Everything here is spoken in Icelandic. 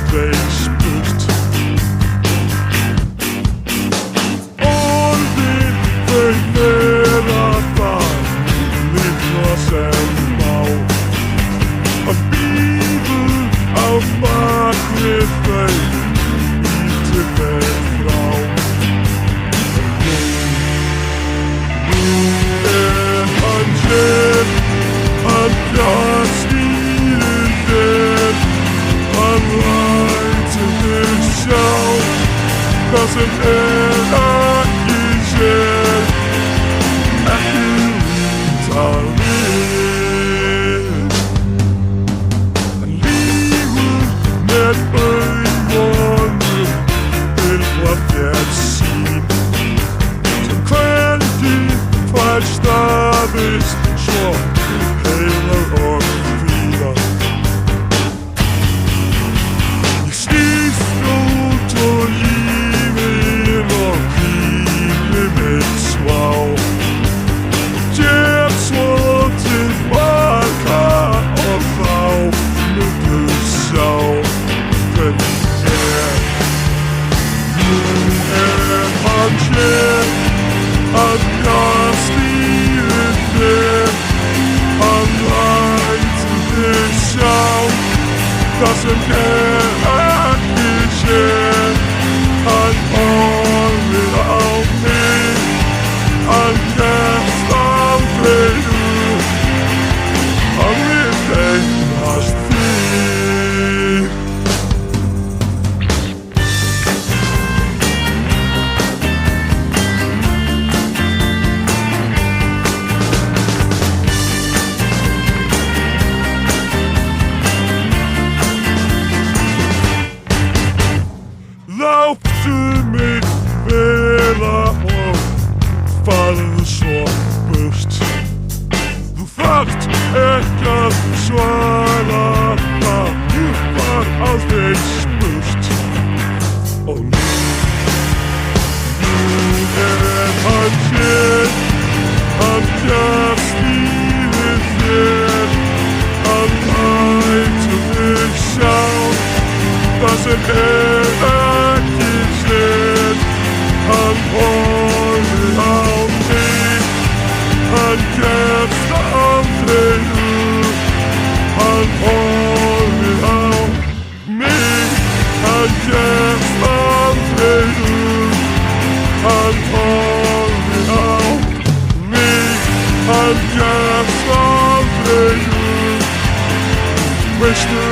aldrei spurt. Orðin þau vera það litla sem má, að bíður á bakvið þau lítið með frá. Hann sér, hann fjárstýrir þér, hann lætur þig sjá það sem ekki sér, ekki líta við. Hann lýgur með augunum til hvað þér sýn, sem hvergi fær staðist svo heilar og fríðar. Ég stíst út úr lífinu og hvíli mitt svá, kem svo til baka og þá myndu sjá hvernig nú hann hér, hann fjárstýrir þér, hann lætur þig sjá það sem ekki sér. Hann horfir á þig, hann kemst aldrei út, hann vill eignast þig. Láttu mig vera og farðu svo burt. Þú þarft ekki að svara það, var aldrei spurt. Og nú hann hér, hann fjárstýrir þér, hann lætur þig sjá það sem ekki sér. Hann horfir á þig, hann kemst aldrei út, hann horfir á mig, hann kemst aldrei út, hann horfir á mig, hann kemst aldrei út. Veistu